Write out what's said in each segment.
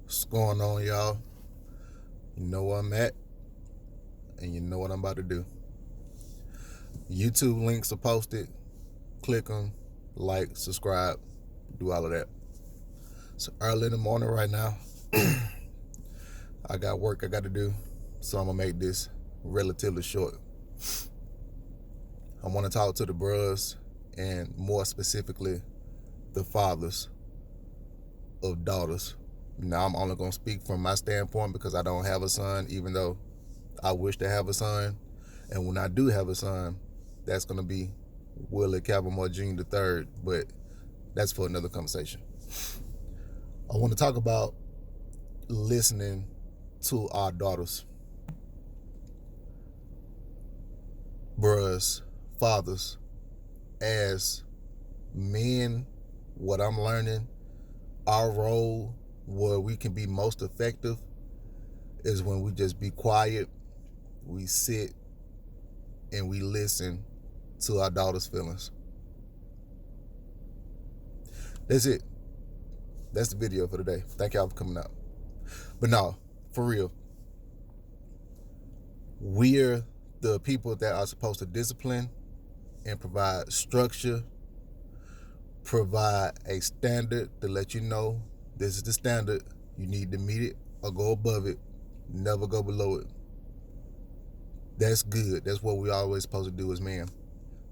What's going on, y'all? You know where I'm at, and you know what I'm about to do. YouTube links are posted. Click them, like, subscribe, do all of that. It's early in the morning right now. I got work I got to do, so I'm going to make this relatively short. I want to talk to the bros, and more specifically, the fathers of daughters. Now, I'm only going to speak from my standpoint because I don't have a son, even though I wish to have a son. And when I do have a son, that's going to be Willie Cavalmore Jr. III, but that's for another conversation. I want to talk about listening to our daughters. Bruhs, fathers, as men, what I'm learning, our role where we can be most effective is when we just be quiet, we sit, and we listen to our daughter's feelings. That's it. That's the video for today. Thank y'all for coming out. But no, for real, we're the people that are supposed to discipline and provide structure, provide a standard to let you know this is the standard. You need to meet it or go above it. Never go below it. That's good. That's what we always supposed to do as men.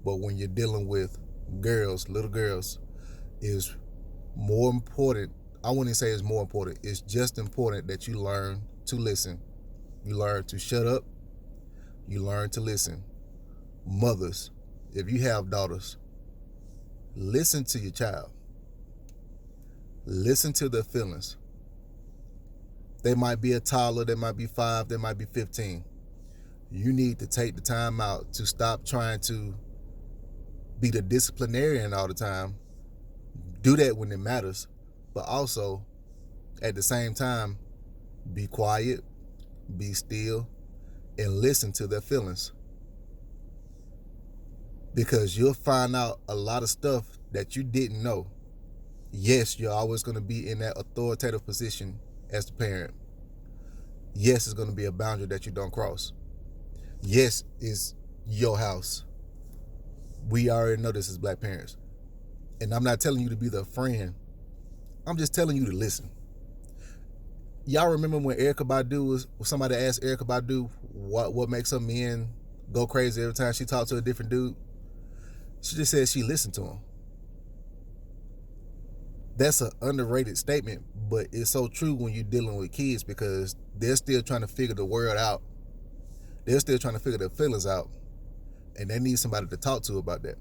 But when you're dealing with girls, little girls, is more important. I wouldn't say it's more important. It's just important that you learn to listen. You learn to shut up. You learn to listen. Mothers, if you have daughters, listen to your child. Listen to their feelings. They might be a toddler, they might be 5, they might be 15. You need to take the time out to stop trying to be the disciplinarian all the time. Do that when it matters, but also at the same time, be quiet, be still, and listen to their feelings. Because you'll find out a lot of stuff that you didn't know. Yes, you're always going to be in that authoritative position as the parent. Yes, it's going to be a boundary that you don't cross. Yes, it's your house. We already know this as black parents. And I'm not telling you to be the friend. I'm just telling you to listen. Y'all remember when somebody asked Erykah Badu what makes her men go crazy every time she talked to a different dude? She just said she listened to him. That's an underrated statement, but it's so true when you're dealing with kids because they're still trying to figure the world out. They're still trying to figure their feelings out, and they need somebody to talk to about that.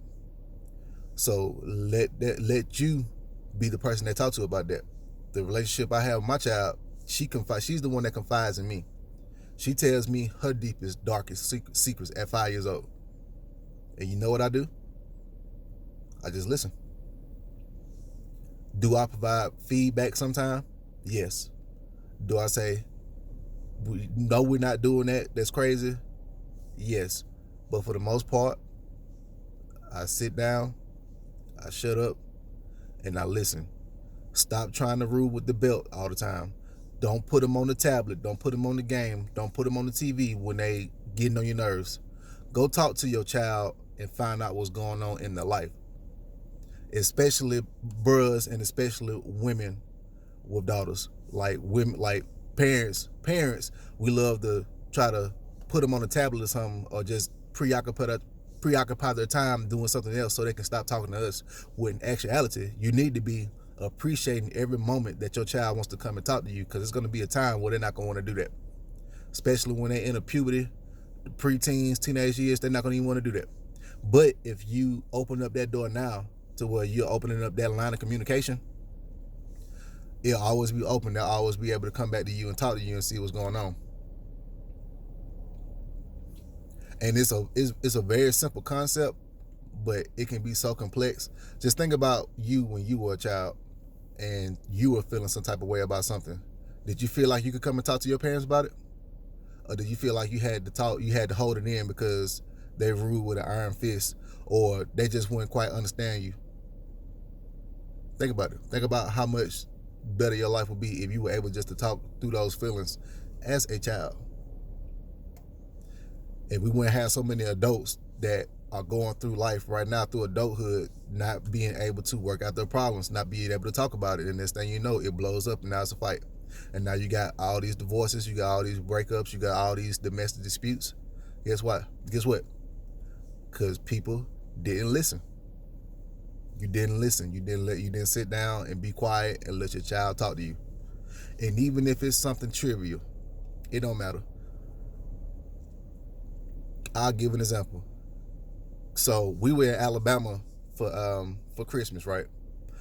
So let you be the person they talk to about that. The relationship I have with my child, she's the one that confides in me. She tells me her deepest, darkest secrets at 5 years old. And you know what I do? I just listen. Do I provide feedback sometime? Yes. Do I say, no, we're not doing that, that's crazy? Yes. But for the most part, I sit down, I shut up, and I listen. Stop trying to rule with the belt all the time. Don't put them on the tablet. Don't put them on the game. Don't put them on the TV when they getting on your nerves. Go talk to your child and find out what's going on in their life. Especially bros and especially women with daughters. Like women, like parents, we love to try to put them on a tablet or something, or just preoccupy their time doing something else so they can stop talking to us. When in actuality, you need to be appreciating every moment that your child wants to come and talk to you, because it's going to be a time where they're not going to want to do that. Especially when they're in a puberty, the preteens, teenage years, they're not going to even want to do that. But if you open up that door now to where you're opening up that line of communication, it'll always be open. They'll always be able to come back to you and talk to you and see what's going on. And it's a very simple concept, but it can be so complex. Just think about you when you were a child and you were feeling some type of way about something. Did you feel like you could come and talk to your parents about it? Or did you feel like you had to hold it in because they ruled with an iron fist, or they just wouldn't quite understand you? Think about it. Think about how much better your life would be if you were able just to talk through those feelings as a child. And we wouldn't have so many adults that are going through life right now through adulthood, not being able to work out their problems, not being able to talk about it. And next thing you know, it blows up and now it's a fight. And now you got all these divorces, you got all these breakups, you got all these domestic disputes. Guess what? Because people didn't listen. You didn't listen. You didn't sit down and be quiet and let your child talk to you. And even if it's something trivial, it don't matter. I'll give an example. So we were in Alabama for Christmas, right?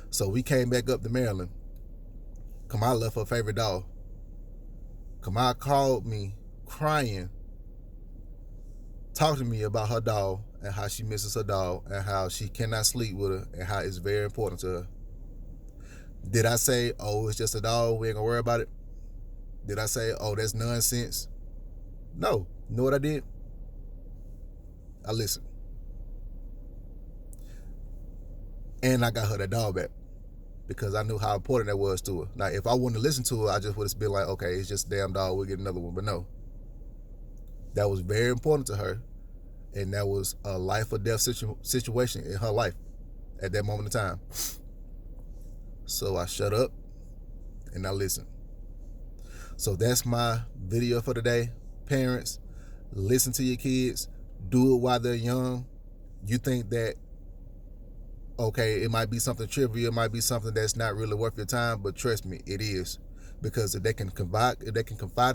So we came back up to Maryland. Kamala left her favorite dog. Kamala called me crying, talking to me about her dog and how she misses her dog and how she cannot sleep with her and how it's very important to her. Did I say, oh, it's just a dog, we ain't gonna worry about it? Did I say, oh, that's nonsense? No. You know what I did? I listened. And I got her that dog back because I knew how important that was to her. Now, if I wouldn't have listened to her, I just would have been like, okay, it's just a damn dog, we'll get another one. But no, that was very important to her. And that was a life or death situation in her life at that moment in time. So I shut up and I listened. So that's my video for today. Parents, listen to your kids. Do it while they're young. You think that, okay, it might be something trivial, it might be something that's not really worth your time, but trust me, it is. Because if they can confide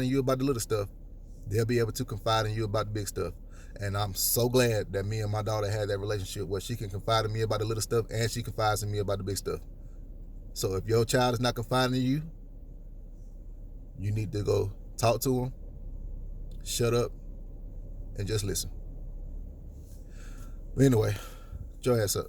in you about the little stuff, they'll be able to confide in you about the big stuff. And I'm so glad that me and my daughter had that relationship where she can confide in me about the little stuff and she confides in me about the big stuff. So if your child is not confiding in you, you need to go talk to them, shut up, and just listen. But anyway, your ass up.